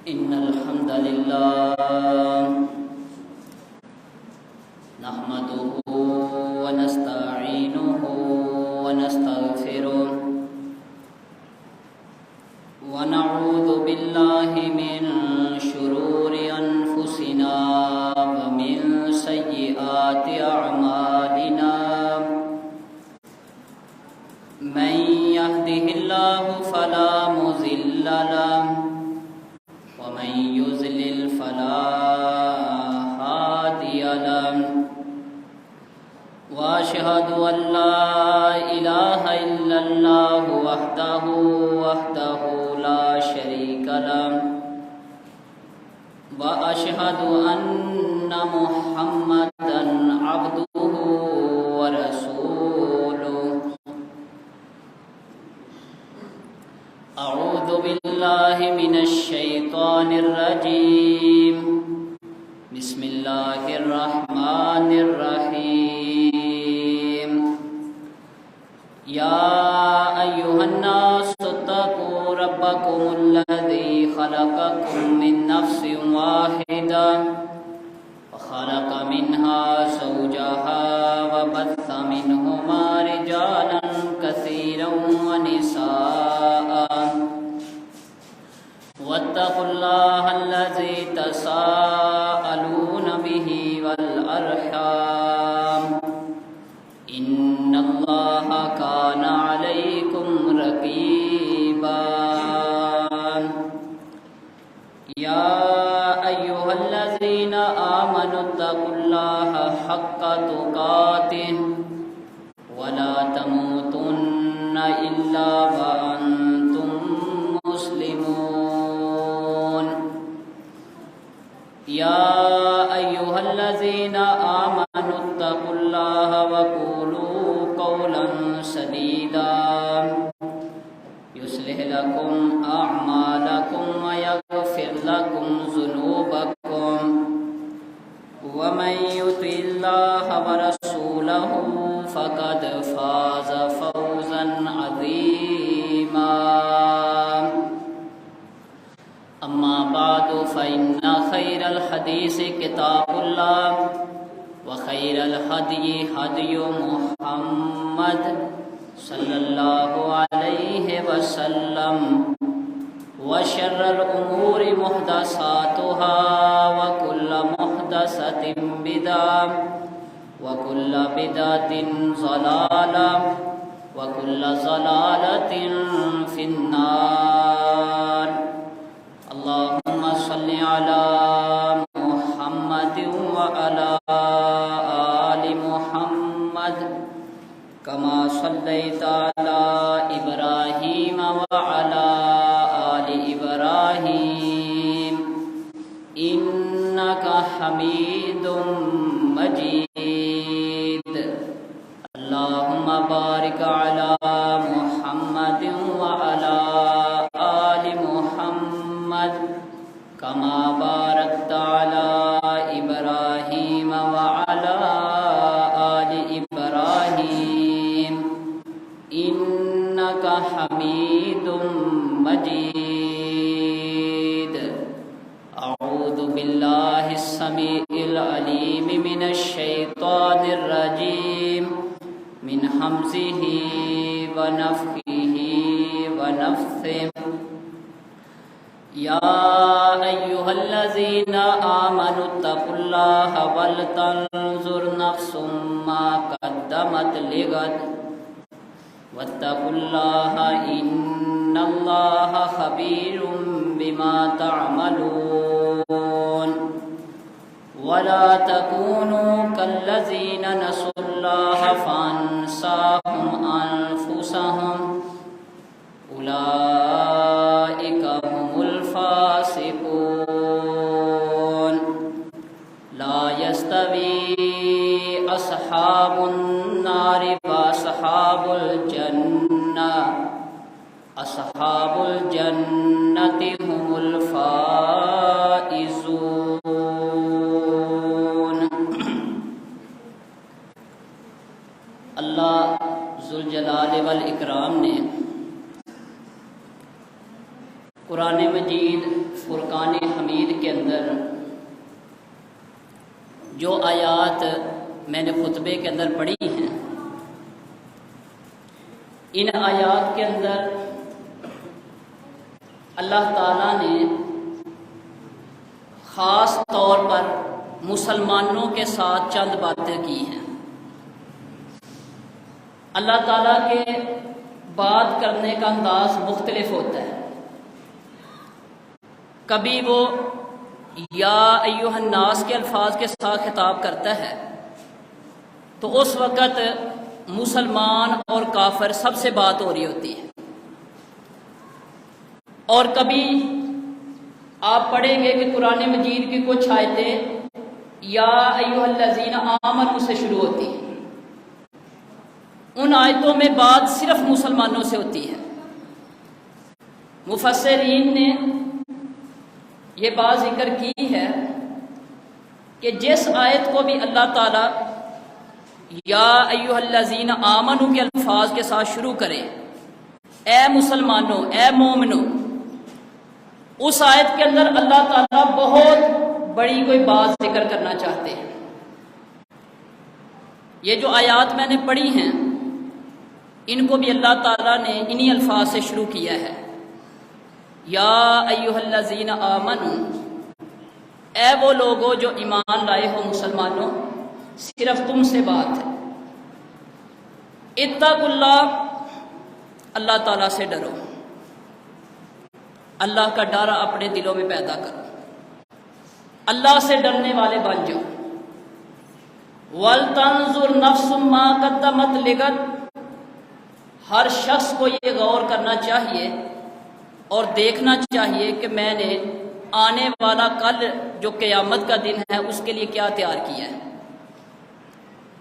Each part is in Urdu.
إن الحمد لله نحمده ونستعينه ونستغفره ونعوذ بالله من شرور أنفسنا ومن سيئات أعمالنا من يهده الله فلا مضل له ومن يضلل فلا هادي له وأشهد أن لا إله إلا الله وحده لا شريك له وأشهد أن محمدا عبده ورسوله أعوذ بالله من الشيطان الرجيم بسم الله الرحمن الرحيم يا أيها الناس اتقوا ربكم الذي خلقكم من نفس واحدة وخلق منها زوجها وبث منهما رجالا كثيرا ونساء واتقوا الله الذي تساءلون به والأرحام إن الله كان عليكم رقيبا يا أيها الذين آمنوا اتقوا الله حق تقاته ولا تموتن إلا وأنتم مسلمون يا أيها الذين آمنوا اتقوا الله وقولوا قولا سديدا يصلح لكم أعمالكم ويغفر لكم ذنوبكم ومن يطع الله ورسوله فقد فاز فوزا عظيما أما بعد فإن خير الحديث كتاب الله وخير الهدي هدي محمد صلى الله عليه وسلم وشر الأمور محدثاتها وكل محدثة بدعة وكل بدعة ضلالة وكل ضلالة في النار اللهم صل على محمد وعلى آل محمد كما صليت على إبراهيم وعلى آل إبراهيم إنك حميد مجيد اللهم بارك على محمد وعلى آل محمد كما باركت على إبراهيم وعلى آل إبراهيم إنك حميد مجيد أعوذ بالله السميع العليم من الشيطان الرجيم من همزه ونفخه ونفثه يا أيها الذين آمنوا اتقوا الله ولتنظر نفس ما قدمت لغد واتقوا الله إن الله خبير بما تعملون ولا تكونوا كالذين نسوا الله فأنساهم أنفسهم أولئك هم الفاسقون لا يستوي أصحاب النار وأصحاب الجنة أصحاب الجنة هم الفائزون اللہ ذوالجلال والاکرام نے قرآن مجید فرقان حمید کے اندر جو آیات میں نے خطبے کے اندر پڑھی ہیں، ان آیات کے اندر اللہ تعالیٰ نے خاص طور پر مسلمانوں کے ساتھ چند باتیں کی ہیں۔ اللہ تعالیٰ کے بات کرنے کا انداز مختلف ہوتا ہے۔ کبھی وہ یا ایھا الناس کے الفاظ کے ساتھ خطاب کرتا ہے تو اس وقت مسلمان اور کافر سب سے بات ہو رہی ہوتی ہے، اور کبھی آپ پڑھیں گے کہ قرآن مجید کی کچھ آیتیں یا ایھا الذین آمنوا سے شروع ہوتی ہیں۔ ان آیتوں میں بات صرف مسلمانوں سے ہوتی ہے۔ مفسرین نے یہ بات ذکر کی ہے کہ جس آیت کو بھی اللہ تعالیٰ یا ایھا الذین آمنوا کے الفاظ کے ساتھ شروع کرے، اے مسلمانوں، اے مومنوں، اس آیت کے اندر اللہ تعالیٰ بہت بڑی کوئی بات ذکر کرنا چاہتے ہیں۔ یہ جو آیات میں نے پڑھی ہیں، ان کو بھی اللہ تعالیٰ نے انہی الفاظ سے شروع کیا ہے، یا ایھا الذین آمنوا، اے وہ لوگوں جو ایمان لائے ہو مسلمانوں، صرف تم سے بات ہے۔ اتقوا اللہ، اللہ تعالیٰ سے ڈرو، اللہ کا ڈر اپنے دلوں میں پیدا کرو، اللہ سے ڈرنے والے بن جاؤ۔ وَلْتَنظُرْ نَفْسٌ مَا قَدَّمَتْ لِغَدٍ، ہر شخص کو یہ غور کرنا چاہیے اور دیکھنا چاہیے کہ میں نے آنے والا کل جو قیامت کا دن ہے اس کے لیے کیا تیار کیا ہے۔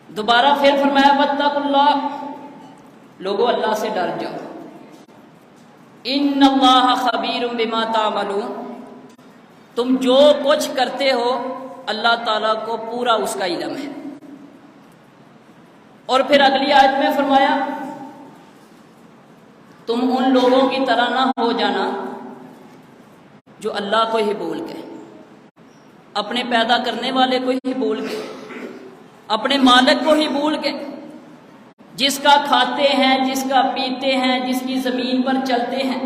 دوبارہ پھر فرمایا واتقوا اللہ، لوگوں اللہ سے ڈر جاؤ۔ ان اللہ خبیر بما تعملون، تم جو کچھ کرتے ہو اللہ تعالیٰ کو پورا اس کا علم ہے۔ اور پھر اگلی آیت میں فرمایا تم ان لوگوں کی طرح نہ ہو جانا جو اللہ کو ہی بھول گئے، اپنے پیدا کرنے والے کو ہی بھول گئے، اپنے مالک کو ہی بھول گئے، جس کا کھاتے ہیں، جس کا پیتے ہیں، جس کی زمین پر چلتے ہیں،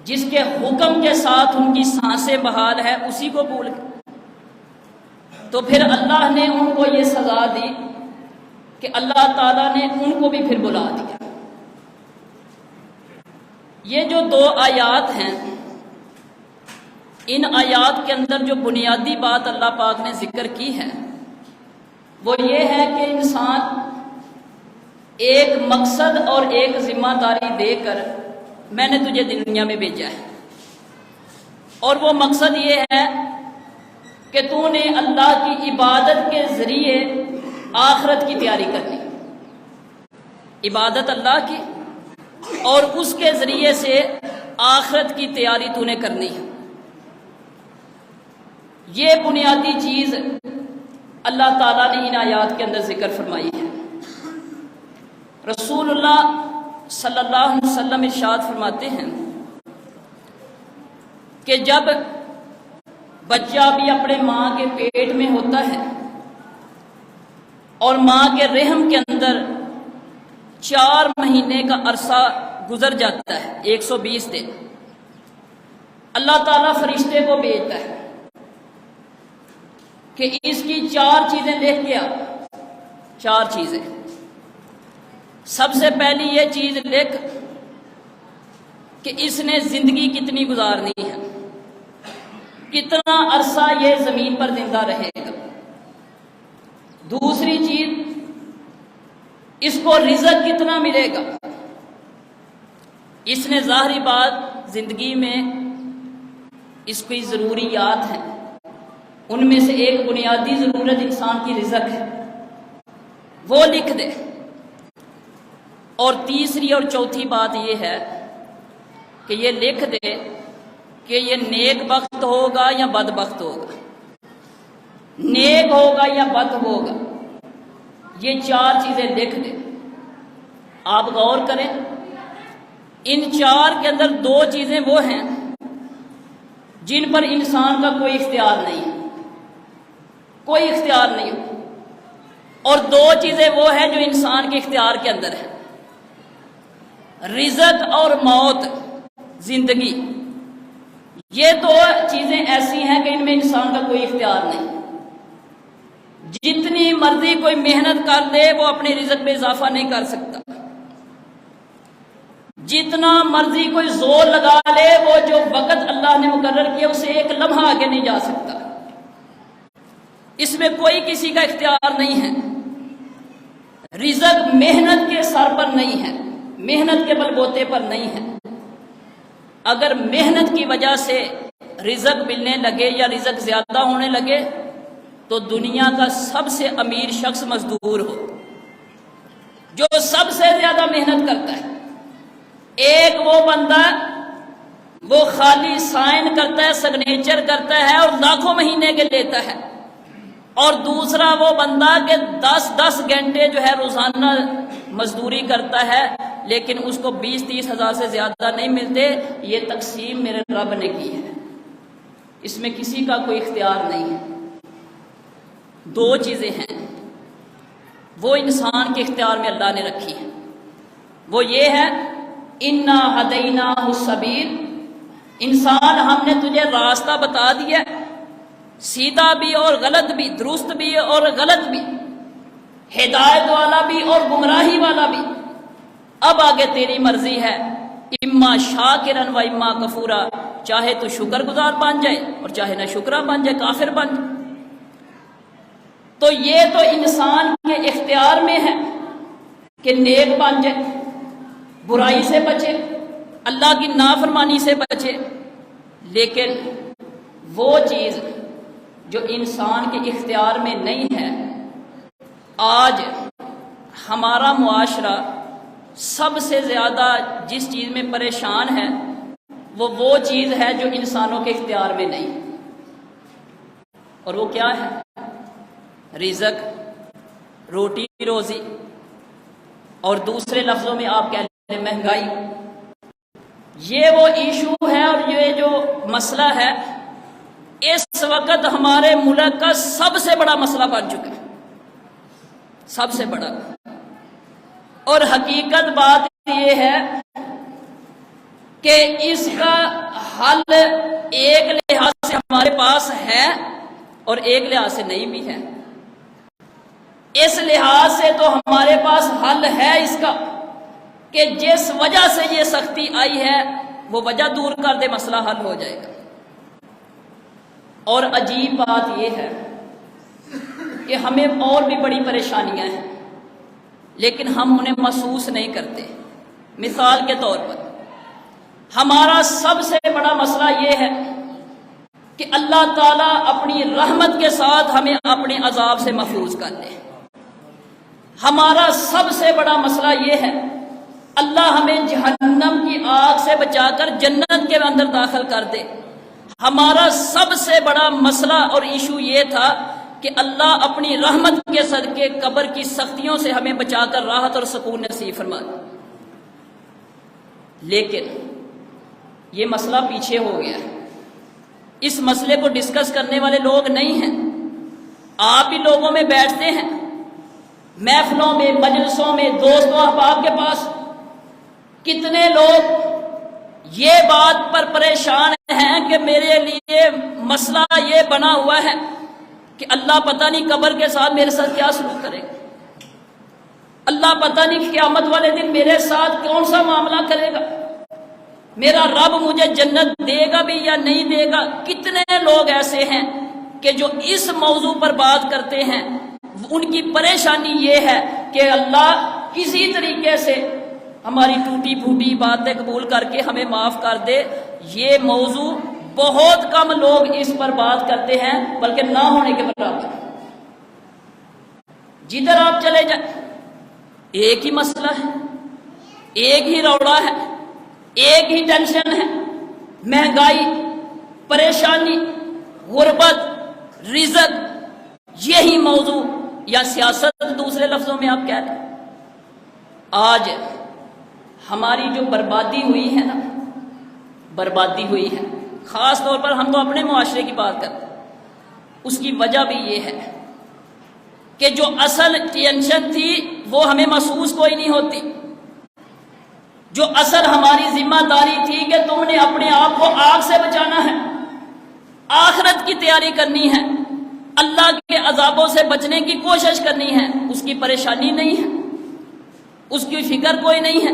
جس کے حکم کے ساتھ ان کی سانسیں بحال ہے، اسی کو بھول گئے۔ تو پھر اللہ نے ان کو یہ سزا دی کہ اللہ تعالیٰ نے ان کو بھی پھر بلا دیا۔ یہ جو دو آیات ہیں، ان آیات کے اندر جو بنیادی بات اللہ پاک نے ذکر کی ہے وہ یہ ہے کہ انسان ایک مقصد اور ایک ذمہ داری دے کر میں نے تجھے دنیا میں بھیجا ہے، اور وہ مقصد یہ ہے کہ تو نے اللہ کی عبادت کے ذریعے آخرت کی تیاری کرنی، عبادت اللہ کی، اور اس کے ذریعے سے آخرت کی تیاری تو نے کرنی ہے۔ یہ بنیادی چیز اللہ تعالیٰ نے ان آیات کے اندر ذکر فرمائی ہے۔ رسول اللہ صلی اللہ علیہ وسلم ارشاد فرماتے ہیں کہ جب بچہ بھی اپنے ماں کے پیٹ میں ہوتا ہے اور ماں کے رحم کے اندر 4 مہینے کا عرصہ گزر جاتا ہے، 120 دن، اللہ تعالیٰ فرشتے کو بھیجتا ہے کہ اس کی 4 چیزیں لکھ کے آ، 4 چیزیں۔ سب سے پہلی یہ چیز لکھ کہ اس نے زندگی کتنی گزارنی ہے، کتنا عرصہ یہ زمین پر زندہ رہے گا۔ دوسری چیز، اس کو رزق کتنا ملے گا۔ اس نے ظاہری بات زندگی میں اس کی ضروریات ہیں، ان میں سے ایک بنیادی ضرورت انسان کی رزق ہے، وہ لکھ دے۔ اور تیسری اور چوتھی بات یہ ہے کہ یہ لکھ دے کہ یہ نیک بخت ہوگا یا بدبخت ہوگا، نیک ہوگا یا بد ہوگا۔ یہ 4 چیزیں لکھ دے۔ آپ غور کریں، ان 4 کے اندر 2 چیزیں وہ ہیں جن پر انسان کا کوئی اختیار نہیں ہے، کوئی اختیار نہیں ہے، اور دو چیزیں وہ ہیں جو انسان کے اختیار کے اندر ہے، رزق اور موت، زندگی۔ یہ دو چیزیں ایسی ہیں کہ ان میں انسان کا کوئی اختیار نہیں۔ جتنی مرضی کوئی محنت کر دے وہ اپنے رزق میں اضافہ نہیں کر سکتا، جتنا مرضی کوئی زور لگا لے وہ جو وقت اللہ نے مقرر کیا اسے ایک لمحہ آگے نہیں جا سکتا۔ اس میں کوئی کسی کا اختیار نہیں ہے۔ رزق محنت کے سر پر نہیں ہے، محنت کے بل بوتے پر نہیں ہے۔ اگر محنت کی وجہ سے رزق ملنے لگے یا رزق زیادہ ہونے لگے تو دنیا کا سب سے امیر شخص مزدور ہو، جو سب سے زیادہ محنت کرتا ہے۔ ایک وہ بندہ وہ خالی سائن کرتا ہے، سگنیچر کرتا ہے اور لاکھوں مہینے کے لیتا ہے، اور دوسرا وہ بندہ کہ 10 گھنٹے جو ہے روزانہ مزدوری کرتا ہے لیکن اس کو 20-30 ہزار سے زیادہ نہیں ملتے۔ یہ تقسیم میرے رب نے کی ہے، اس میں کسی کا کوئی اختیار نہیں ہے۔ دو چیزیں ہیں وہ انسان کے اختیار میں اللہ نے رکھی ہے، وہ یہ ہے انا ہدیناہ السبیل، انسان ہم نے تجھے راستہ بتا دیا، سیدھا بھی اور غلط بھی، درست بھی اور غلط بھی، ہدایت والا بھی اور گمراہی والا بھی۔ اب آگے تیری مرضی ہے، اما شاکرن و اما کفورا، چاہے تو شکر گزار بن جائے اور چاہے نہ شکرا بن جائے، کافر بن جائے۔ تو یہ تو انسان کے اختیار میں ہے کہ نیک بن جائے، برائی سے بچے، اللہ کی نافرمانی سے بچے، لیکن وہ چیز جو انسان کے اختیار میں نہیں ہے۔ آج ہمارا معاشرہ سب سے زیادہ جس چیز میں پریشان ہے وہ چیز ہے جو انسانوں کے اختیار میں نہیں، اور وہ کیا ہے؟ رزق، روٹی روزی، اور دوسرے لفظوں میں آپ کہہ لیں مہنگائی۔ یہ وہ ایشو ہے اور یہ جو مسئلہ ہے اس وقت ہمارے ملک کا سب سے بڑا مسئلہ بن چکا ہے، سب سے بڑا۔ اور حقیقت بات یہ ہے کہ اس کا حل ایک لحاظ سے ہمارے پاس ہے اور ایک لحاظ سے نہیں بھی ہے۔ اس لحاظ سے تو ہمارے پاس حل ہے اس کا کہ جس وجہ سے یہ سختی آئی ہے وہ وجہ دور کر دے، مسئلہ حل ہو جائے گا۔ اور عجیب بات یہ ہے کہ ہمیں اور بھی بڑی پریشانیاں ہیں لیکن ہم انہیں محسوس نہیں کرتے۔ مثال کے طور پر ہمارا سب سے بڑا مسئلہ یہ ہے کہ اللہ تعالیٰ اپنی رحمت کے ساتھ ہمیں اپنے عذاب سے محفوظ کر دے۔ ہمارا سب سے بڑا مسئلہ یہ ہے اللہ ہمیں جہنم کی آگ سے بچا کر جنت کے اندر داخل کر دے۔ ہمارا سب سے بڑا مسئلہ اور ایشو یہ تھا کہ اللہ اپنی رحمت کے صدقے قبر کی سختیوں سے ہمیں بچا کر راحت اور سکون نصیب فرما دے۔ لیکن یہ مسئلہ پیچھے ہو گیا ہے، اس مسئلے کو ڈسکس کرنے والے لوگ نہیں ہیں۔ آپ بھی لوگوں میں بیٹھتے ہیں، محفلوں میں، مجلسوں میں، دوستوں احباب کے پاس کتنے لوگ یہ بات پر پریشان ہیں کہ میرے لیے مسئلہ یہ بنا ہوا ہے کہ اللہ پتہ نہیں قبر کے ساتھ میرے ساتھ کیا سلوک کرے گا، اللہ پتہ نہیں قیامت والے دن میرے ساتھ کون سا معاملہ کرے گا، میرا رب مجھے جنت دے گا بھی یا نہیں دے گا۔ کتنے لوگ ایسے ہیں کہ جو اس موضوع پر بات کرتے ہیں، ان کی پریشانی یہ ہے کہ اللہ کسی طریقے سے ہماری ٹوٹی پھوٹی باتیں قبول کر کے ہمیں معاف کر دے۔ یہ موضوع بہت کم لوگ اس پر بات کرتے ہیں بلکہ نہ ہونے کے برابر۔ جدھر آپ چلے جائیں ایک ہی مسئلہ ہے، ایک ہی روڑا ہے، ایک ہی ٹینشن ہے، مہنگائی، پریشانی، غربت، رزق، یہی موضوع یا سیاست دوسرے لفظوں میں آپ کہہ لیں۔ آج ہماری جو بربادی ہوئی ہے نا، بربادی ہوئی ہے، خاص طور پر ہم تو اپنے معاشرے کی بات کرتے ہیں، اس کی وجہ بھی یہ ہے کہ جو اصل ٹینشن تھی وہ ہمیں محسوس کوئی نہیں ہوتی۔ جو اصل ہماری ذمہ داری تھی کہ تم نے اپنے آپ کو آگ سے بچانا ہے، آخرت کی تیاری کرنی ہے، اللہ کے عذابوں سے بچنے کی کوشش کرنی ہے، اس کی پریشانی نہیں ہے، اس کی فکر کوئی نہیں ہے،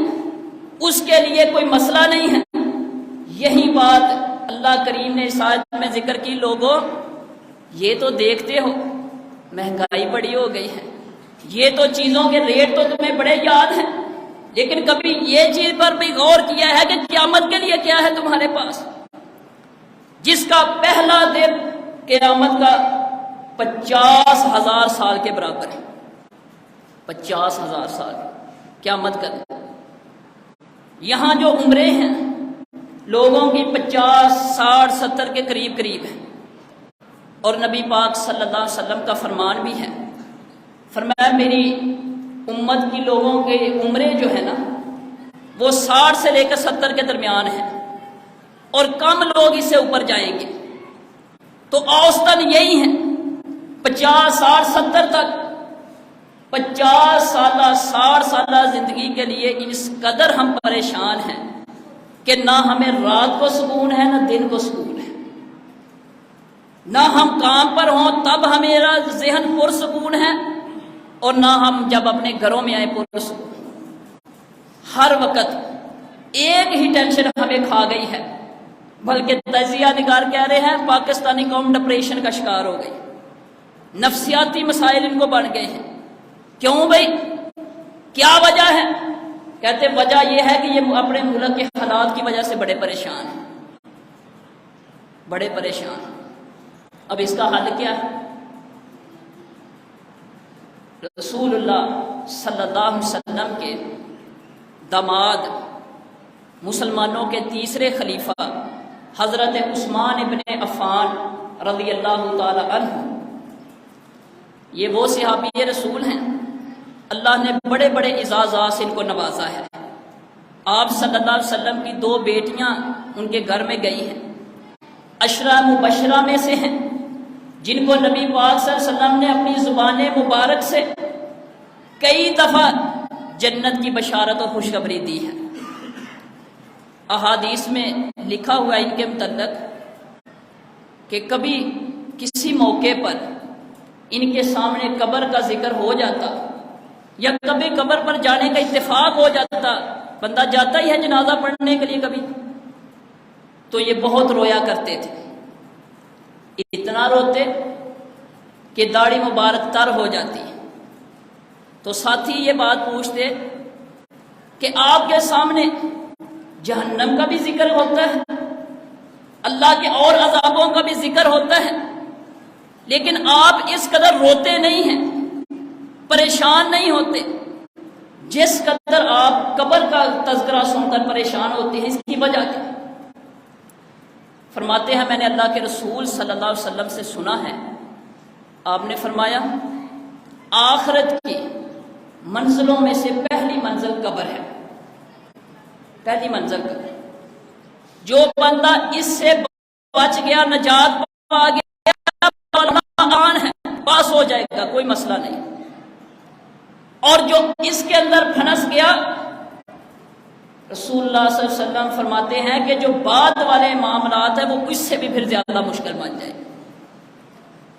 اس کے لیے کوئی مسئلہ نہیں ہے۔ یہی بات اللہ کریم نے اس آیت میں ذکر کی، لوگوں یہ تو دیکھتے ہو مہنگائی بڑی ہو گئی ہے، یہ تو چیزوں کے ریٹ تو تمہیں بڑے یاد ہیں، لیکن کبھی یہ چیز پر بھی غور کیا ہے کہ قیامت کے لیے کیا ہے تمہارے پاس، جس کا پہلا دن قیامت کا 50,000 سال کے برابر ہے۔ 50,000 سال قیامت کا دن۔ یہاں جو عمریں ہیں لوگوں کی 50، 60، 70 کے قریب قریب ہیں، اور نبی پاک صلی اللہ علیہ وسلم کا فرمان بھی ہے، فرمایا میری امت کی لوگوں کے عمریں جو ہے نا وہ 60 سے لے کر 70 کے درمیان ہیں، اور کم لوگ اس سے اوپر جائیں گے۔ تو اوسطاً یہی ہیں 50، 60، 70 تک۔ 50 سالہ 60 سالہ زندگی کے لیے اس قدر ہم پریشان ہیں کہ نہ ہمیں رات کو سکون ہے نہ دن کو سکون ہے، نہ ہم کام پر ہوں تب ہمیرا ذہن پرسکون ہے، اور نہ ہم جب اپنے گھروں میں آئے پرسکون۔ ہر وقت ایک ہی ٹینشن ہمیں کھا گئی ہے، بلکہ تجزیہ نگار کہہ رہے ہیں پاکستانی قوم ڈپریشن کا شکار ہو گئی، نفسیاتی مسائل ان کو بڑھ گئے ہیں۔ کیوں بھائی، کیا وجہ ہے؟ کہتے وجہ یہ ہے کہ یہ اپنے ملک کے حالات کی وجہ سے بڑے پریشان ہیں، بڑے پریشان ہیں۔ اب اس کا حل کیا ہے؟ رسول اللہ صلی اللہ علیہ وسلم کے داماد، مسلمانوں کے تیسرے خلیفہ حضرت عثمان ابن عفان رضی اللہ تعالی عنہ، یہ وہ صحابی رسول ہیں، اللہ نے بڑے بڑے اعزازات سے ان کو نوازا ہے۔ آپ صلی اللہ علیہ وسلم کی 2 بیٹیاں ان کے گھر میں گئی ہیں، عشرہ مبشرہ میں سے ہیں، جن کو نبی پاک صلی اللہ علیہ وسلم نے اپنی زبان مبارک سے کئی دفعہ جنت کی بشارت و خوشخبری دی ہے۔ احادیث میں لکھا ہوا ان کے متعلق کہ کبھی کسی موقع پر ان کے سامنے قبر کا ذکر ہو جاتا، یا کبھی قبر پر جانے کا اتفاق ہو جاتا، بندہ جاتا ہی ہے جنازہ پڑھنے کے لیے کبھی، تو یہ بہت رویا کرتے تھے، اتنا روتے کہ داڑھی مبارک تر ہو جاتی ہے۔ تو ساتھی یہ بات پوچھتے کہ آپ کے سامنے جہنم کا بھی ذکر ہوتا ہے، اللہ کے اور عذابوں کا بھی ذکر ہوتا ہے، لیکن آپ اس قدر روتے نہیں ہیں، پریشان نہیں ہوتے جس قدر آپ قبر کا تذکرہ سن کر پریشان ہوتے ہیں۔ اس کی وجہ کیا؟ فرماتے ہیں میں نے اللہ کے رسول صلی اللہ علیہ وسلم سے سنا ہے، آپ نے فرمایا آخرت کی منزلوں میں سے پہلی منزل قبر ہے، پہلی منزل قبر۔ جو بندہ اس سے بچ گیا، نجات پا گیا، آن ہے، پاس ہو جائے گا، کوئی مسئلہ نہیں۔ اور جو اس کے اندر پھنس گیا، رسول اللہ صلی اللہ علیہ وسلم فرماتے ہیں کہ جو بعد والے معاملات ہیں وہ اس سے بھی پھر زیادہ مشکل بن جائے۔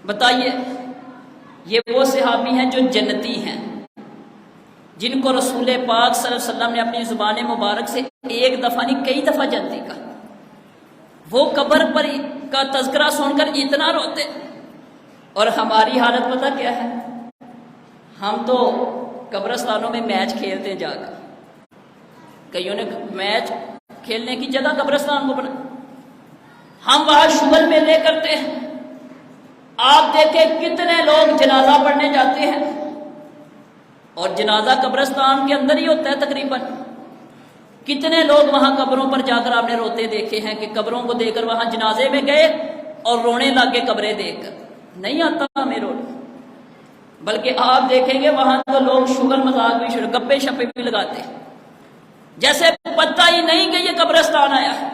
بتائیے، یہ وہ صحابی ہیں جو جنتی ہیں، جن کو رسول پاک صلی اللہ علیہ وسلم نے اپنی زبان مبارک سے ایک دفعہ نہیں کئی دفعہ جنتی کا، وہ قبر پر کا تذکرہ سن کر اتنا روتے، اور ہماری حالت پتہ کیا ہے؟ ہم تو قبرستانوں میں میچ کھیلتے ہیں جا کر، کئیوں نے میچ کھیلنے کی جگہ قبرستان کو بنا، ہم وہاں شغل میلے کرتے ہیں۔ آپ دیکھیں کتنے لوگ جنازہ پڑھنے جاتے ہیں، اور جنازہ قبرستان کے اندر ہی ہوتا ہے تقریباً۔ کتنے لوگ وہاں قبروں پر جا کر آپ نے روتے دیکھے ہیں کہ قبروں کو دیکھ کر وہاں جنازے میں گئے اور رونے لگ گئے قبریں دیکھ کر۔ نہیں آتا ہمیں رونا، بلکہ آپ دیکھیں گے وہاں تو لوگ شغل مذاق بھی شروع، گپے شپے بھی لگاتے ہیں، جیسے پتہ ہی نہیں کہ یہ قبرستان آیا ہے۔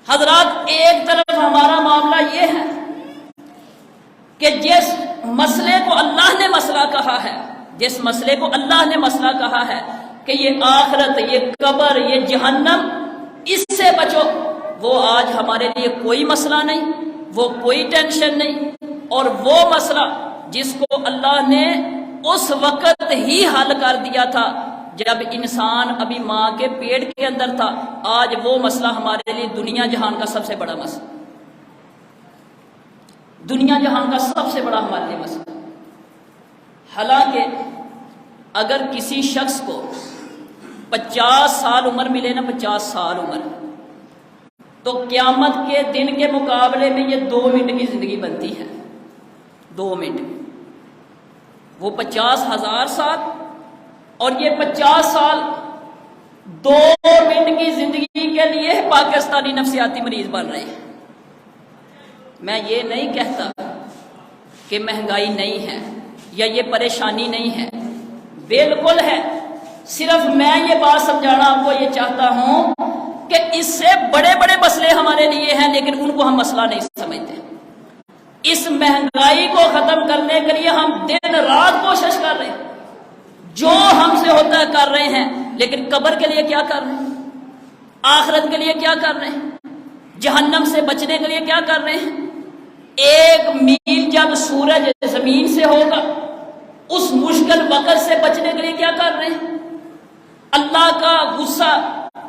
حضرات ایک طرف ہمارا معاملہ یہ ہے کہ جس مسئلے کو اللہ نے مسئلہ کہا ہے، جس مسئلے کو اللہ نے مسئلہ کہا ہے کہ یہ آخرت، یہ قبر، یہ جہنم، اس سے بچو، وہ آج ہمارے لیے کوئی مسئلہ نہیں، وہ کوئی ٹینشن نہیں۔ اور وہ مسئلہ جس کو اللہ نے اس وقت ہی حل کر دیا تھا جب انسان ابھی ماں کے پیٹ کے اندر تھا، آج وہ مسئلہ ہمارے لیے دنیا جہان کا سب سے بڑا مسئلہ، دنیا جہان کا سب سے بڑا ہمارے لیے مسئلہ۔ حالانکہ اگر کسی شخص کو 50 سال عمر ملے نا، 50 سال عمر، تو قیامت کے دن کے مقابلے میں یہ 2 منٹ کی زندگی بنتی ہے، 2 منٹ۔ وہ 50,000 سال اور یہ 50 سال 2 منٹ کی زندگی کے لیے پاکستانی نفسیاتی مریض بن رہے ہیں۔ میں یہ نہیں کہتا کہ مہنگائی نہیں ہے یا یہ پریشانی نہیں ہے، بالکل ہے، صرف میں یہ بات سمجھانا آپ کو یہ چاہتا ہوں کہ اس سے بڑے بڑے مسئلے ہمارے لیے ہیں، لیکن ان کو ہم مسئلہ نہیں سمجھتے۔ اس مہنگائی کو ختم کرنے کے لیے ہم دن رات کوشش کر رہے ہیں، جو ہم سے ہوتا ہے کر رہے ہیں، لیکن قبر کے لیے کیا کر رہے ہیں؟ آخرت کے لیے کیا کر رہے ہیں؟ جہنم سے بچنے کے لیے کیا کر رہے ہیں؟ 1 میل جب سورج زمین سے ہوگا، اس مشکل وقت سے بچنے کے لیے کیا کر رہے ہیں؟ اللہ کا غصہ،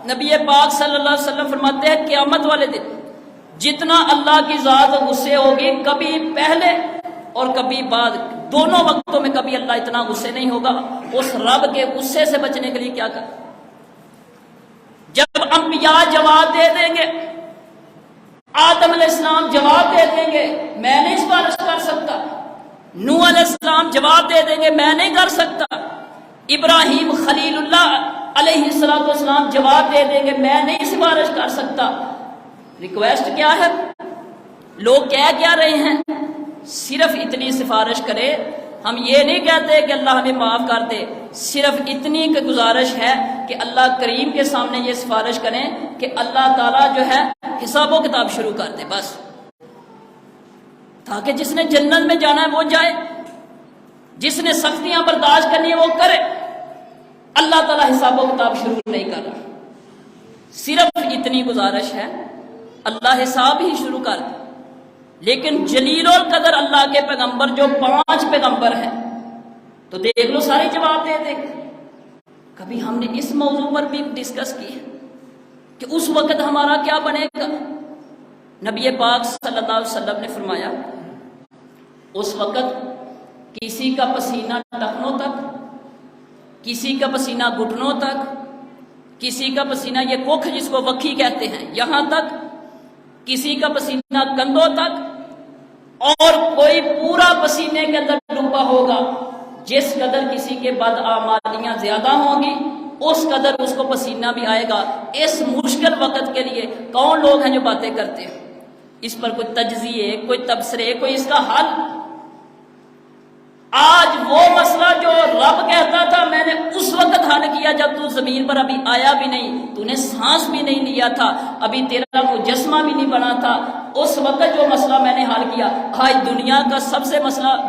نبی پاک صلی اللہ علیہ وسلم فرماتے ہیں قیامت والے دن جتنا اللہ کی ذات غصے ہوگی، کبھی پہلے اور کبھی بعد، دونوں وقتوں میں کبھی اللہ اتنا غصے نہیں ہوگا۔ اس رب کے غصے سے بچنے کے لیے کیا کر؟ جب انبیاء جواب دے دیں گے، آدم علیہ السلام جواب دے دیں گے میں نہیں سفارش کر سکتا، نوح علیہ السلام جواب دے دیں گے میں نہیں کر سکتا، ابراہیم خلیل اللہ علیہ السلام جواب دے دیں گے میں نہیں سفارش کر سکتا۔ ریکویسٹ کیا ہے؟ لوگ کہہ کیا رہے ہیں؟ صرف اتنی سفارش کرے، ہم یہ نہیں کہتے کہ اللہ ہمیں معاف کر دے، صرف اتنی گزارش ہے کہ اللہ کریم کے سامنے یہ سفارش کریں کہ اللہ تعالیٰ جو ہے حساب و کتاب شروع کر دے، بس، تاکہ جس نے جنت میں جانا ہے وہ جائے، جس نے سختیاں برداشت کرنی ہے وہ کرے۔ اللہ تعالیٰ حساب و کتاب شروع نہیں کر رہا، صرف اتنی گزارش ہے، اللہ حساب ہی شروع کر دے۔ لیکن جلیل القدر اللہ کے پیغمبر جو 5 پیغمبر ہیں، تو دیکھ لو سارے جواب دے دیں گے۔ کبھی ہم نے اس موضوع پر بھی ڈسکس کی ہے کہ اس وقت ہمارا کیا بنے گا۔ نبی پاک صلی اللہ علیہ وسلم نے فرمایا اس وقت کسی کا پسینہ ٹخنوں تک، کسی کا پسینہ گھٹنوں تک، کسی کا پسینہ یہ کوکھ جس کو وکھی کہتے ہیں یہاں تک، کسی کا پسینہ کندھوں تک، اور کوئی پورا پسینے کے اندر ڈوبا ہوگا۔ جس قدر کسی کے بدعمالیاں زیادہ ہوں گی اس قدر اس کو پسینہ بھی آئے گا۔ اس مشکل وقت کے لیے کون لوگ ہیں جو باتیں کرتے ہیں؟ اس پر کوئی تجزیے، کوئی تبصرے، کوئی اس کا حل۔ آج وہ مسئلہ جو رب کہتا تھا میں نے اس وقت حل کیا جب تو زمین پر ابھی آیا بھی نہیں، تو نے سانس بھی نہیں لیا تھا، ابھی تیرا مجسمہ بھی نہیں بنا تھا، اس وقت جو مسئلہ میں نے حل کیا، آج دنیا کا سب سے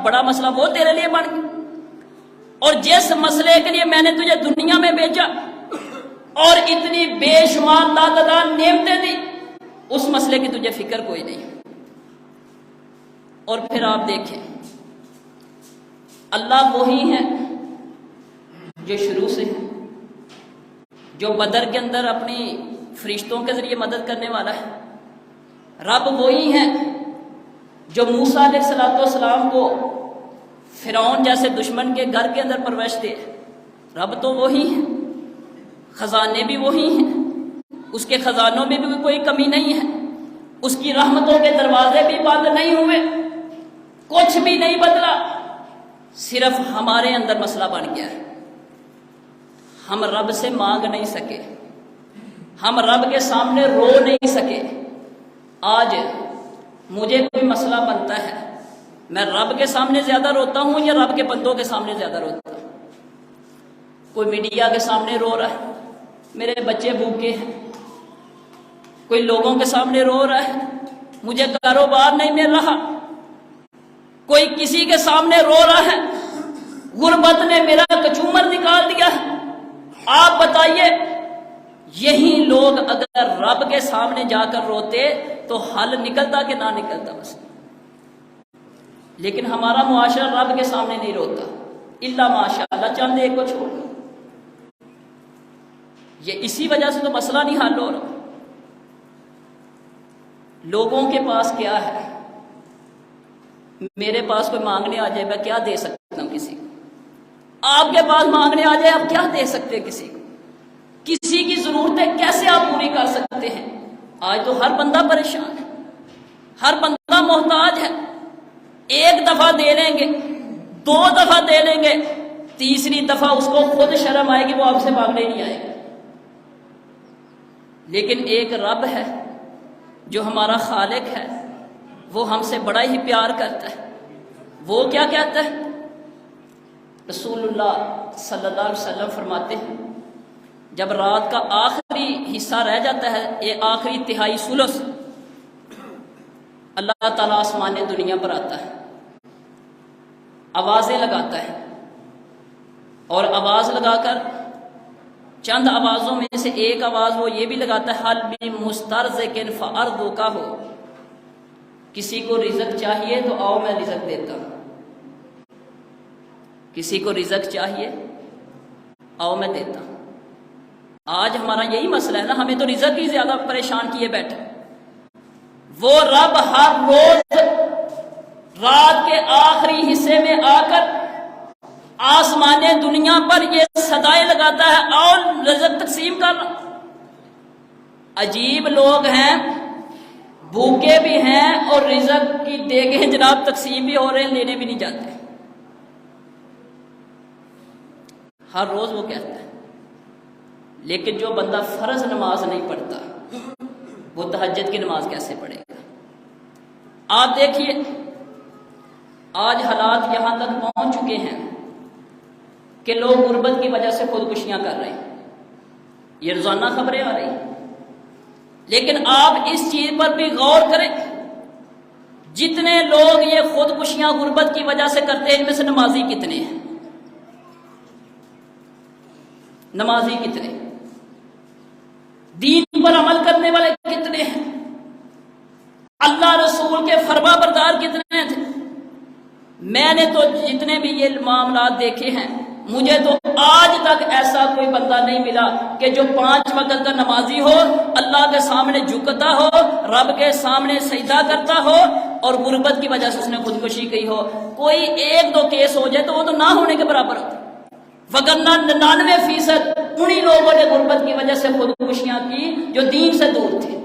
بڑا مسئلہ وہ تیرے لیے بن گیا۔ اور جس مسئلے کے لیے میں نے تجھے دنیا میں بھیجا اور اتنی بے شمار لاتعداد نعمتیں دی، اس مسئلے کی تجھے فکر کوئی نہیں۔ اور پھر آپ دیکھیں اللہ وہی ہے جو شروع سے ہے، جو بدر کے اندر اپنی فرشتوں کے ذریعے مدد کرنے والا ہے۔ رب وہی ہے جو موسیٰ علیہ السلام کو فرعون جیسے دشمن کے گھر کے اندر پرورش دے۔ رب تو وہی ہے، خزانے بھی وہی ہیں، اس کے خزانوں میں بھی کوئی کمی نہیں ہے، اس کی رحمتوں کے دروازے بھی بند نہیں ہوئے، کچھ بھی نہیں بدلا، صرف ہمارے اندر مسئلہ بن گیا ہے۔ ہم رب سے مانگ نہیں سکے، ہم رب کے سامنے رو نہیں سکے۔ آج مجھے کوئی مسئلہ بنتا ہے، میں رب کے سامنے زیادہ روتا ہوں یا رب کے بندوں کے سامنے زیادہ روتا ہوں؟ کوئی میڈیا کے سامنے رو رہا ہے، میرے بچے بھوکے ہیں، کوئی لوگوں کے سامنے رو رہا ہے مجھے کاروبار نہیں مل رہا، کوئی کسی کے سامنے رو رہا ہے غربت نے میرا کچومر نکال دیا ہے۔ آپ بتائیے یہی لوگ اگر رب کے سامنے جا کر روتے تو حل نکلتا کہ نہ نکلتا؟ بس لیکن ہمارا معاشرہ رب کے سامنے نہیں روتا الا ماشاء اللہ، چند ایک کو چھوڑ دو۔ یہ اسی وجہ سے تو مسئلہ نہیں حل ہو رہا۔ لوگوں کے پاس کیا ہے؟ میرے پاس کوئی مانگنے آ جائے میں کیا دے سکتا ہوں کسی کو، آپ کے پاس مانگنے آ جائے آپ کیا دے سکتے ہیں کسی کو؟ کسی کی ضرورتیں کیسے آپ پوری کر سکتے ہیں؟ آج تو ہر بندہ پریشان ہے، ہر بندہ محتاج ہے۔ ایک دفعہ دے لیں گے، دو دفعہ دے لیں گے، تیسری دفعہ اس کو خود شرم آئے گی، وہ آپ سے مانگنے نہیں آئے گا۔ لیکن ایک رب ہے جو ہمارا خالق ہے، وہ ہم سے بڑا ہی پیار کرتا ہے۔ وہ کیا کہتا ہے؟ رسول اللہ صلی اللہ علیہ وسلم فرماتے ہیں جب رات کا آخری حصہ رہ جاتا ہے، یہ آخری تہائی ثلث، اللہ تعالیٰ آسمان دنیا پر آتا ہے، آوازیں لگاتا ہے، اور آواز لگا کر چند آوازوں میں سے ایک آواز وہ یہ بھی لگاتا ہے حل بھی مسترزقن فاردو کا ہو، کسی کو رزق چاہیے تو آؤ میں رزق دیتا ہوں، کسی کو رزق چاہیے آؤ میں دیتا ہوں۔ آج ہمارا یہی مسئلہ ہے نا، ہمیں تو رزق ہی زیادہ پریشان کیے بیٹھے۔ وہ رب ہر روز رات کے آخری حصے میں آ کر آسمان دنیا پر یہ صدائیں لگاتا ہے اور رزق تقسیم کرنا۔ عجیب لوگ ہیں، بھوکے بھی ہیں اور رزق کی دیگیں جناب تقسیم بھی ہو رہے ہیں، لینے بھی نہیں جاتے۔ ہر روز وہ کہتا ہے، لیکن جو بندہ فرض نماز نہیں پڑھتا وہ تہجد کی نماز کیسے پڑھے گا؟ آپ دیکھیے آج حالات یہاں تک پہنچ چکے ہیں کہ لوگ غربت کی وجہ سے خودکشیاں کر رہے ہیں، یہ روزانہ خبریں آ رہی ہیں۔ لیکن آپ اس چیز پر بھی غور کریں، جتنے لوگ یہ خودکشیاں غربت کی وجہ سے کرتے ہیں ان میں سے نمازی کتنے ہیں؟ نمازی کتنے؟ دین پر عمل کرنے والے کتنے ہیں؟ اللہ رسول کے فرما بردار کتنے تھے؟ میں نے تو جتنے بھی یہ معاملات دیکھے ہیں، مجھے تو آج تک ایسا کوئی بندہ نہیں ملا کہ جو 5 وقت کا نمازی ہو، اللہ کے سامنے جھکتا ہو، رب کے سامنے سجدہ کرتا ہو اور غربت کی وجہ سے اس نے خودکشی کی ہو۔ کوئی 1-2 کیس ہو جائے تو وہ تو نہ ہونے کے برابر ہوتا، وگرنہ 99% انہی لوگوں نے غربت کی وجہ سے خودکشیاں کی جو دین سے دور تھے،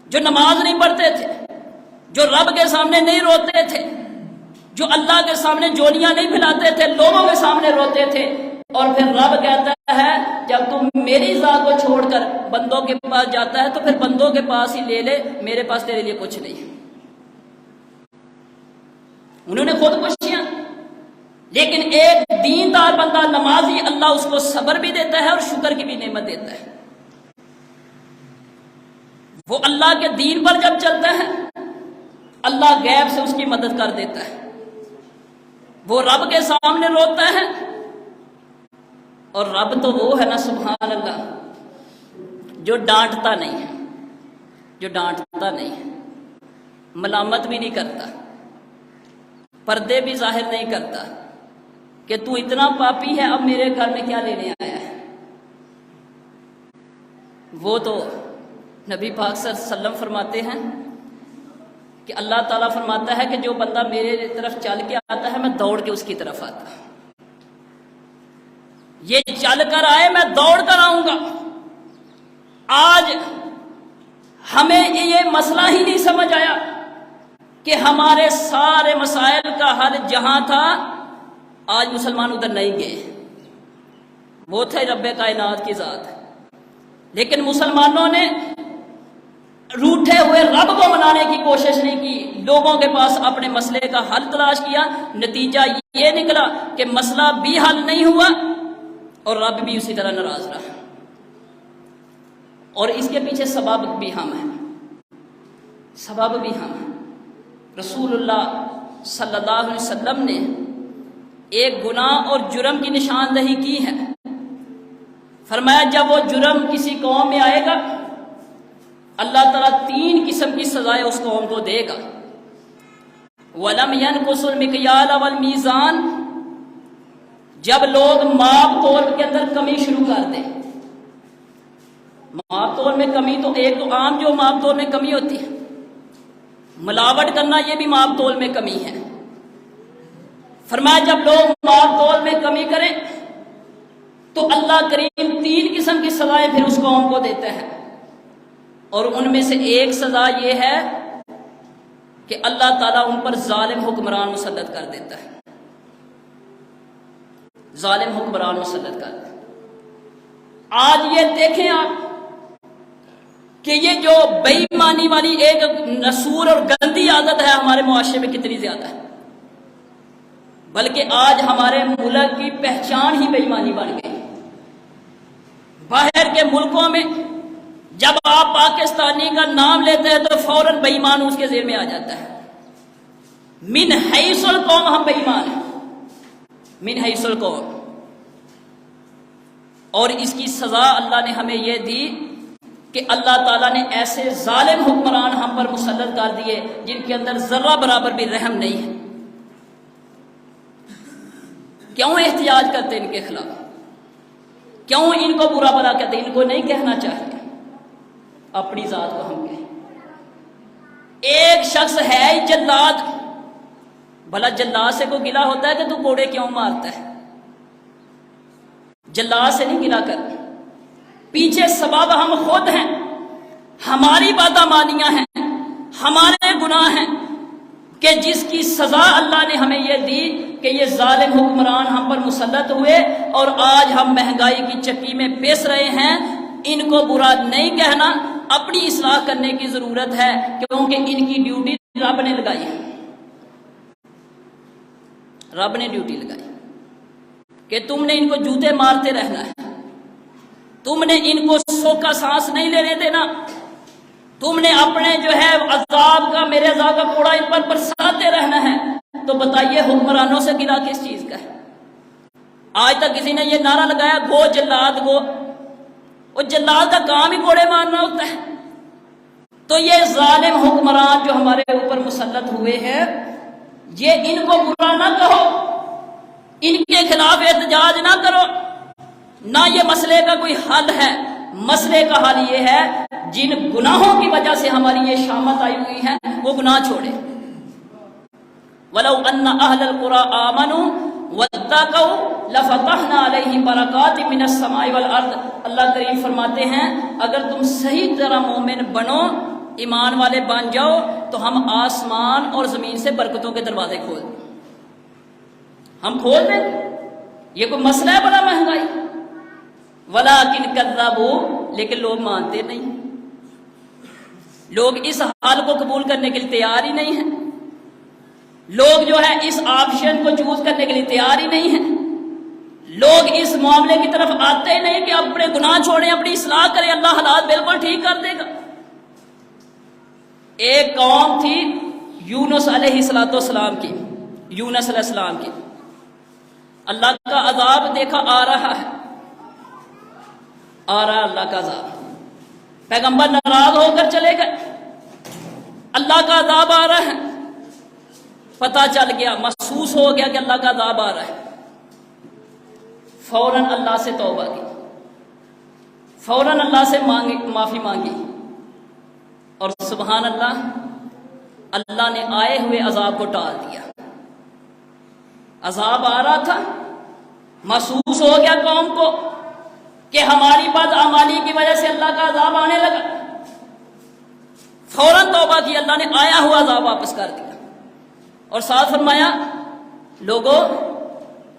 جو نماز نہیں پڑھتے تھے، جو رب کے سامنے نہیں روتے تھے، جو اللہ کے سامنے جولیاں نہیں پھیلاتے تھے، لوگوں کے سامنے روتے تھے۔ اور پھر رب کہتا ہے جب تم میری ذات کو چھوڑ کر بندوں کے پاس جاتا ہے تو پھر بندوں کے پاس ہی لے لے، میرے پاس تیرے لیے کچھ نہیں۔ انہوں نے خودکشیاں، لیکن ایک دیندار بندہ نمازی اللہ اس کو صبر بھی دیتا ہے اور شکر کی بھی نعمت دیتا ہے۔ وہ اللہ کے دین پر جب چلتا ہے اللہ غیب سے اس کی مدد کر دیتا ہے، وہ رب کے سامنے روتا ہے، اور رب تو وہ ہے نا سبحان اللہ جو ڈانٹتا نہیں ہے، جو ڈانٹتا نہیں ہے، ملامت بھی نہیں کرتا، پردے بھی ظاہر نہیں کرتا کہ تو اتنا پاپی ہے اب میرے گھر میں کیا لینے آیا ہے۔ وہ تو نبی پاک صلی اللہ علیہ وسلم فرماتے ہیں کہ اللہ تعالیٰ فرماتا ہے کہ جو بندہ میرے طرف چل کے آتا ہے میں دوڑ کے اس کی طرف آتا ہوں، یہ چل کر آئے میں دوڑ کر آؤں گا۔ آج ہمیں یہ مسئلہ ہی نہیں سمجھ آیا کہ ہمارے سارے مسائل کا حل جہاں تھا آج مسلمان ادھر نہیں گئے، وہ تھے رب کائنات کی ذات، لیکن مسلمانوں نے روٹھے ہوئے رب کو منانے کی کوشش نہیں کی، لوگوں کے پاس اپنے مسئلے کا حل تلاش کیا، نتیجہ یہ نکلا کہ مسئلہ بھی حل نہیں ہوا اور رب بھی اسی طرح ناراض رہا۔ اور اس کے پیچھے سبب بھی ہم ہیں، سبب بھی ہم ہیں۔ رسول اللہ صلی اللہ علیہ وسلم نے ایک گناہ اور جرم کی نشاندہی کی ہے۔ فرمایا جب وہ جرم کسی قوم میں آئے گا، اللہ تعالیٰ 3 قسم کی سزائیں اس قوم کو دے گا۔ وَلَمْ يَنْقُصُ الْمِكْيَالَ وَالْمِيزَانَ، جب لوگ ماپ تول کے اندر کمی شروع کر دیں۔ ماپ تول میں کمی تو ایک تو عام جو ماپ تول میں کمی ہوتی ہے، ملاوٹ کرنا یہ بھی ماپ تول میں کمی ہے۔ فرمایا جب لوگ ماپ تول میں کمی کریں تو اللہ کریم 3 قسم کی سزائیں پھر اس قوم کو دیتا ہے، اور ان میں سے ایک سزا یہ ہے کہ اللہ تعالیٰ ان پر ظالم حکمران مسلط کر دیتا ہے، ظالم حکمران مسلط کر دیتا ہے۔ آج یہ دیکھیں آپ کہ یہ جو بے ایمانی والی ایک نسور اور گندی عادت ہے ہمارے معاشرے میں کتنی زیادہ ہے، بلکہ آج ہمارے ملک کی پہچان ہی بے ایمانی بن گئی۔ باہر کے ملکوں میں جب آپ پاکستانی کا نام لیتے ہیں تو فوراً بے ایمان اس کے ذہن میں آ جاتا ہے۔ من حیث القوم ہم بے ایمان ہیں، من حیث القوم۔ اور اس کی سزا اللہ نے ہمیں یہ دی کہ اللہ تعالیٰ نے ایسے ظالم حکمران ہم پر مسلط کر دیے جن کے اندر ذرہ برابر بھی رحم نہیں ہے۔ کیوں احتجاج کرتے ان کے خلاف؟ کیوں ان کو برا بھلا کہتے؟ ان کو نہیں کہنا چاہیے، اپنی ذات کو ہم کہیں۔ ایک شخص ہے ہی جلاد، بھلا جلاد سے کوئی گلا ہوتا ہے کہ تو کوڑے کیوں مارتا ہے؟ جلاد سے نہیں گلا کر، پیچھے سبب ہم خود ہیں، ہماری بادامانیاں ہیں، ہمارے گناہ ہیں کہ جس کی سزا اللہ نے ہمیں یہ دی کہ یہ ظالم حکمران ہم پر مسلط ہوئے اور آج ہم مہنگائی کی چکی میں پیس رہے ہیں۔ ان کو برا نہیں کہنا، اپنی اصلاح کرنے کی ضرورت ہے، کیونکہ ان کی ڈیوٹی رب نے لگائی ہے، رب نے ڈیوٹی لگائی کہ تم نے ان کو جوتے مارتے رہنا ہے، تم نے ان کو سوکھا سانس نہیں لینے دینا، تم نے اپنے جو ہے عذاب کا، میرے عذاب کا کوڑا ان پر برساتے رہنا ہے۔ تو بتائیے حکمرانوں سے گلا کس چیز کا ہے؟ آج تک کسی نے یہ نعرہ لگایا گو جلاد گو؟ وہ جلاد کا کام ہی کوڑے مارنا ہوتا ہے۔ تو یہ ظالم حکمران جو ہمارے اوپر مسلط ہوئے ہیں، یہ ان کو برا نہ کہو، ان کے خلاف احتجاج نہ کرو، نہ یہ مسئلے کا کوئی حل ہے۔ مسئلے کا حل یہ ہے جن گناہوں کی وجہ سے ہماری یہ شامت آئی ہوئی ہے وہ گناہ چھوڑے۔ وَلَوْ أَنَّ أَهْلَ الْقُرَىٰ آمَنُوا وَاتَّقَوْا لَفَتَحْنَا عَلَيْهِمْ بَرَكَاتٍ مِّنَ السَّمَاءِ وَالْأَرْضِ۔ اللہ کریم فرماتے ہیں اگر تم صحیح طرح مومن بنو، ایمان والے بن جاؤ، تو ہم آسمان اور زمین سے برکتوں کے دروازے کھول دیں، ہم کھول دیں۔ یہ کوئی مسئلہ ہے بڑا مہنگائی؟ وَلَٰكِنْ كَذَّبُوا، لیکن لوگ مانتے نہیں، لوگ اس حال کو قبول کرنے کے لیے تیار ہی نہیں ہیں، لوگ جو ہے اس آپشن کو چوز کرنے کے لیے تیار ہی نہیں ہیں، لوگ اس معاملے کی طرف آتے ہی نہیں کہ اپنے گناہ چھوڑیں، اپنی اصلاح کریں، اللہ حالات بالکل ٹھیک کر دے گا۔ ایک قوم تھی یونس علیہ السلام کی، یونس علیہ السلام کی، اللہ کا عذاب دیکھا آ رہا ہے، آ رہا ہے اللہ کا عذاب، پیغمبر ناراض ہو کر چلے گئے، اللہ کا عذاب آ رہا ہے، پتہ چل گیا، محسوس ہو گیا کہ اللہ کا عذاب آ رہا ہے، فوراً اللہ سے توبہ کی، فوراً اللہ سے معافی مانگی، اور سبحان اللہ، اللہ نے آئے ہوئے عذاب کو ٹال دیا۔ عذاب آ رہا تھا، محسوس ہو گیا قوم کو کہ ہماری بدعمالی کی وجہ سے اللہ کا عذاب آنے لگا، فوراً توبہ کی، اللہ نے آیا ہوا عذاب واپس کر دیا، اور ساتھ فرمایا لوگوں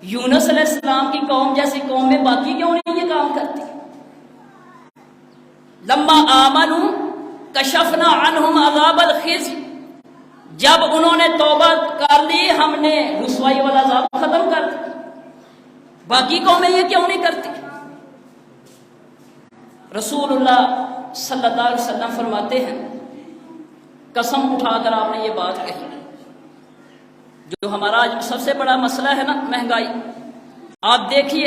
یونس علیہ السلام کی قوم جیسی قوم میں باقی کیوں نہیں یہ کام کرتی؟ لما آمنوا کشفنا عنہم عذاب الخزي، جب انہوں نے توبہ کر لی ہم نے رسوائی والا عذاب ختم کر دیا، باقی قومیں یہ کیوں نہیں کرتی؟ رسول اللہ صلی اللہ علیہ وسلم فرماتے ہیں، قسم اٹھا کر آپ نے یہ بات کہی، جو ہمارا آج سب سے بڑا مسئلہ ہے نا مہنگائی، آپ دیکھیے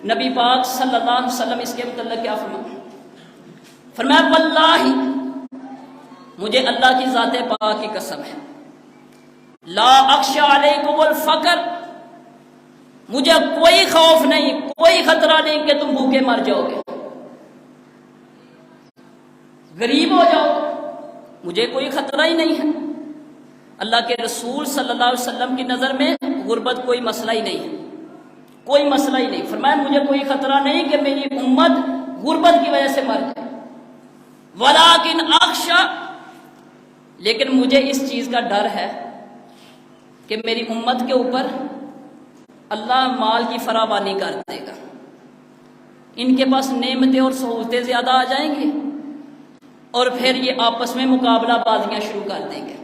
نبی پاک صلی اللہ علیہ وسلم اس کے متعلق کیا فرمایا واللہ، مجھے اللہ کی ذات پاک کی قسم ہے، لا اخشی علیکم الفقر، مجھے کوئی خوف نہیں، کوئی خطرہ نہیں کہ تم بھوکے مر جاؤ گے، غریب ہو جاؤ، مجھے کوئی خطرہ ہی نہیں ہے۔ اللہ کے رسول صلی اللہ علیہ وسلم کی نظر میں غربت کوئی مسئلہ ہی نہیں ہے، کوئی مسئلہ ہی نہیں۔ فرمایا مجھے کوئی خطرہ نہیں کہ میری امت غربت کی وجہ سے مر جائے، ولیکن اخشی، لیکن مجھے اس چیز کا ڈر ہے کہ میری امت کے اوپر اللہ مال کی فراوانی کر دے گا، ان کے پاس نعمتیں اور سہولتیں زیادہ آ جائیں گی، اور پھر یہ آپس میں مقابلہ بازیاں شروع کر دیں گے،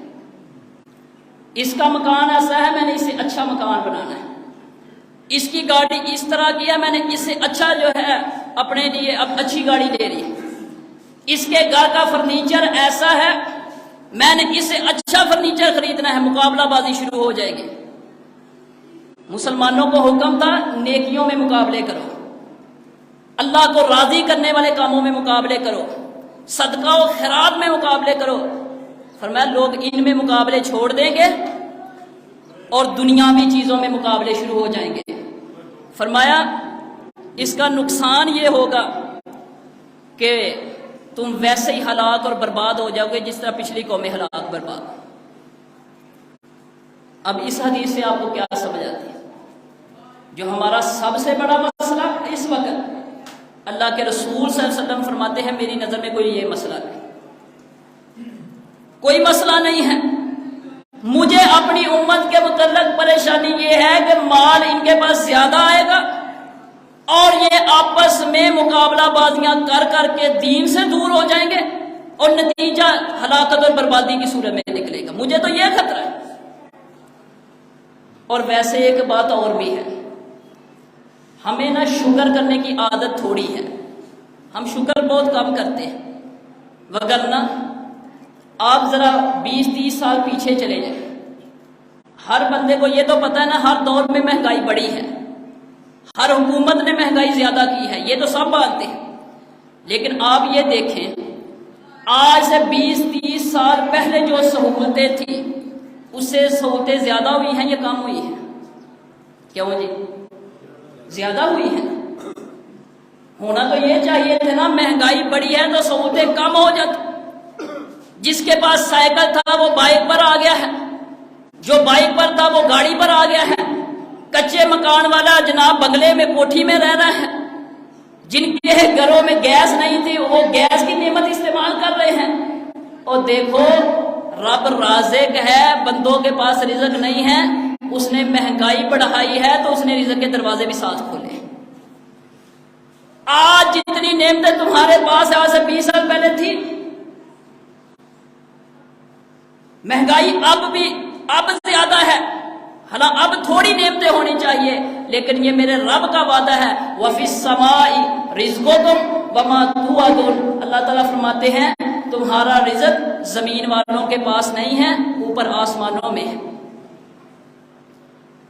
اس کا مکان ایسا ہے میں نے اسے اچھا مکان بنانا ہے، اس کی گاڑی اس طرح کی ہے میں نے اس سے اچھا جو ہے اپنے لیے اب اچھی گاڑی لے رہی ہے، اس کے گھر کا فرنیچر ایسا ہے میں نے اس سے اچھا فرنیچر خریدنا ہے، مقابلہ بازی شروع ہو جائے گی۔ مسلمانوں کو حکم تھا نیکیوں میں مقابلے کرو، اللہ کو راضی کرنے والے کاموں میں مقابلے کرو، صدقہ و خیرات میں مقابلے کرو۔ فرمایا لوگ ان میں مقابلے چھوڑ دیں گے اور دنیاوی چیزوں میں مقابلے شروع ہو جائیں گے۔ فرمایا اس کا نقصان یہ ہوگا کہ تم ویسے ہی ہلاک اور برباد ہو جاؤ گے جس طرح پچھلی قومیں ہلاک برباد۔ اب اس حدیث سے آپ کو کیا سمجھ آتی ہے؟ جو ہمارا سب سے بڑا مسئلہ اس وقت، اللہ کے رسول صلی اللہ علیہ وسلم فرماتے ہیں میری نظر میں کوئی یہ مسئلہ نہیں، کوئی مسئلہ نہیں ہے، مجھے اپنی امت کے متعلق پریشانی یہ ہے کہ مال ان کے پاس زیادہ آئے گا اور یہ آپس میں مقابلہ بازیاں کر کر کے دین سے دور ہو جائیں گے اور نتیجہ ہلاکت اور بربادی کی صورت میں نکلے گا، مجھے تو یہ خطرہ ہے۔ اور ویسے ایک بات اور بھی ہے، ہمیں نہ شکر کرنے کی عادت تھوڑی ہے، ہم شکر بہت کم کرتے ہیں، وگرنہ آپ ذرا 20-30 سال پیچھے چلے جائیں، ہر بندے کو یہ تو پتہ ہے نا ہر دور میں مہنگائی بڑھی ہے، ہر حکومت نے مہنگائی زیادہ کی ہے، یہ تو سب مانتے ہیں، لیکن آپ یہ دیکھیں آج سے 20-30 سال پہلے جو سہولتیں تھیں اس سے سہولتیں زیادہ ہوئی ہیں یا کم ہوئی ہیں؟ کیوں جی؟ زیادہ ہوئی ہیں۔ ہونا تو یہ چاہیے تھا نا، مہنگائی بڑھی ہے تو سہولتیں کم ہو جاتی، جس کے پاس سائیکل تھا وہ بائک پر آ گیا ہے، جو بائک پر تھا وہ گاڑی پر آ گیا ہے، کچے مکان والا جناب بنگلے میں کوٹھی میں رہ رہا ہے، جن کے گھروں میں گیس نہیں تھی وہ گیس کی نعمت استعمال کر رہے ہیں۔ اور دیکھو رب رازق ہے، بندوں کے پاس رزق نہیں ہے، اس نے مہنگائی بڑھائی ہے تو اس نے رزق کے دروازے بھی ساتھ کھولے۔ آج جتنی نعمتیں تمہارے پاس آج سے 20 سال پہلے تھی، مہنگائی اب زیادہ ہے، حالانکہ اب تھوڑی نعمتیں ہونی چاہیے، لیکن یہ میرے رب کا وعدہ ہے وَفِي السَّمَاءِ رِزْقُكُمْ وَمَا تُوعَدُونَ۔ اللہ تعالیٰ فرماتے ہیں تمہارا رزق زمین والوں کے پاس نہیں ہے، اوپر آسمانوں میں ہے۔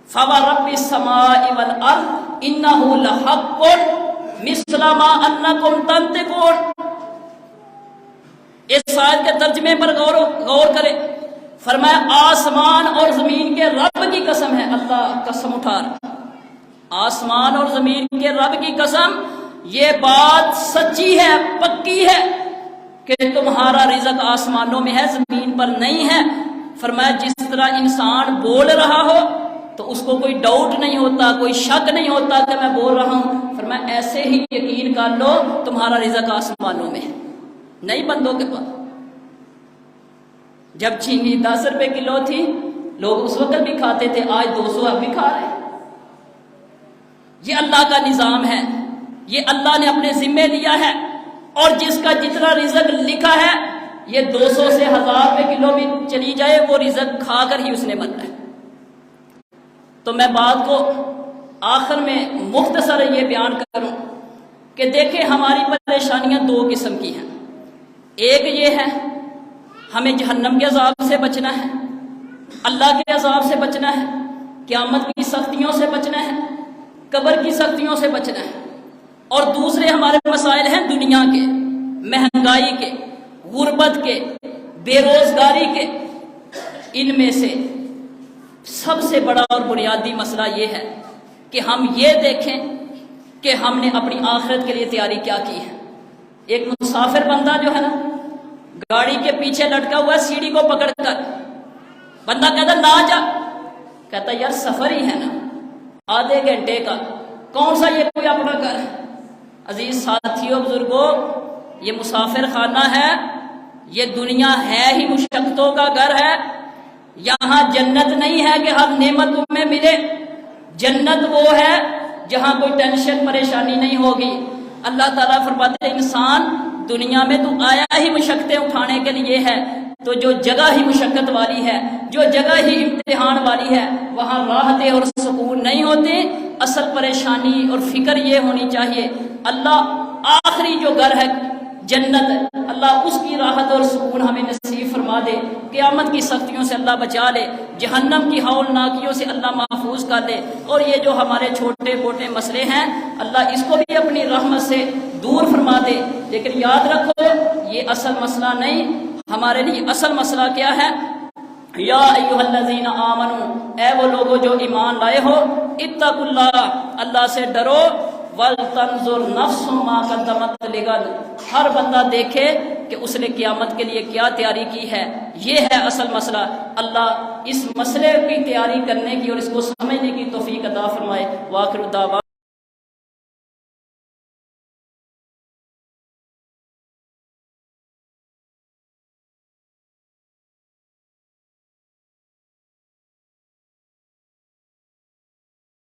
فَوَرَبِّ السَّمَاءِ وَالْأَرْضِ إِنَّهُ لَحَقٌّ مِثْلَ مَا أَنَّكُمْ تَنطِقُونَ۔ اس آیت کے ترجمے پر غور کریں۔ فرمایا آسمان اور زمین کے رب کی قسم ہے، اللہ قسم اٹھا رہا، آسمان اور زمین کے رب کی قسم، یہ بات سچی ہے، پکی ہے کہ تمہارا رزق آسمانوں میں ہے، زمین پر نہیں ہے۔ فرمایا جس طرح انسان بول رہا ہو تو اس کو کوئی ڈاؤٹ نہیں ہوتا، کوئی شک نہیں ہوتا کہ میں بول رہا ہوں، فرمایا ایسے ہی یقین کر لو تمہارا رزق آسمانوں میں ہے، نہیں بندوں کے پاس۔ جب چینی 10 روپے کلو تھی لوگ اس وقت بھی کھاتے تھے، آج 200 اب بھی کھا رہے ہیں۔ یہ اللہ کا نظام ہے، یہ اللہ نے اپنے ذمے لیا ہے، اور جس کا جتنا رزق لکھا ہے یہ 200 سے 1000 روپے کلو بھی چلی جائے وہ رزق کھا کر ہی اس نے مرنا ہے۔ تو میں بات کو آخر میں مختصر یہ بیان کروں کہ دیکھیں ہماری پریشانیاں دو قسم کی ہیں. ایک یہ ہے ہمیں جہنم کے عذاب سے بچنا ہے، اللہ کے عذاب سے بچنا ہے، قیامت کی سختیوں سے بچنا ہے، قبر کی سختیوں سے بچنا ہے. اور دوسرے ہمارے مسائل ہیں دنیا کے، مہنگائی کے، غربت کے، بے روزگاری کے. ان میں سے سب سے بڑا اور بنیادی مسئلہ یہ ہے کہ ہم یہ دیکھیں کہ ہم نے اپنی آخرت کے لیے تیاری کیا کی ہے. ایک مسافر بندہ جو ہے نا، گاڑی کے پیچھے لٹکا ہوا ہے سیڑھی کو پکڑ کر، بندہ کہتا نہ جا، کہتا یار سفر ہی ہے نا آدھے گھنٹے کا، کون سا یہ کوئی اپنا گھر ہے. عزیز ساتھیوں بزرگوں، یہ مسافر خانہ ہے، یہ دنیا ہے ہی مشقتوں کا گھر ہے. یہاں جنت نہیں ہے کہ ہر نعمت تمہیں ملے. جنت وہ ہے جہاں کوئی ٹینشن پریشانی نہیں ہوگی. اللہ تعالیٰ فرماتے ہیں انسان دنیا میں تو آیا ہی مشقتیں اٹھانے کے لیے ہے، تو جو جگہ ہی مشقت والی ہے، جو جگہ ہی امتحان والی ہے، وہاں راحتیں اور سکون نہیں ہوتے. اصل پریشانی اور فکر یہ ہونی چاہیے اللہ آخری جو گھر ہے جنت، اللہ اس کی راحت اور سکون ہمیں نصیب فرما دے. قیامت کی سختیوں سے اللہ بچا لے، جہنم کی ہولناکیوں سے اللہ محفوظ کر لے. اور یہ جو ہمارے چھوٹے موٹے مسئلے ہیں اللہ اس کو بھی اپنی رحمت سے دور فرما دے. لیکن یاد رکھو یہ اصل مسئلہ نہیں، ہمارے لیے اصل مسئلہ کیا ہے؟ یا ایھا الذین آمنو، اے وہ لوگوں جو ایمان لائے ہو، اتقوا اللہ، اللہ سے ڈرو، وَلْتَنْظُرْ نَفْسٌ مَا قَدَّمَتْ لِغَدٍ، ہر بندہ دیکھے کہ اس نے قیامت کے لیے کیا تیاری کی ہے. یہ ہے اصل مسئلہ. اللہ اس مسئلے کی تیاری کرنے کی اور اس کو سمجھنے کی توفیق عطا فرمائے. وآخر دعوانا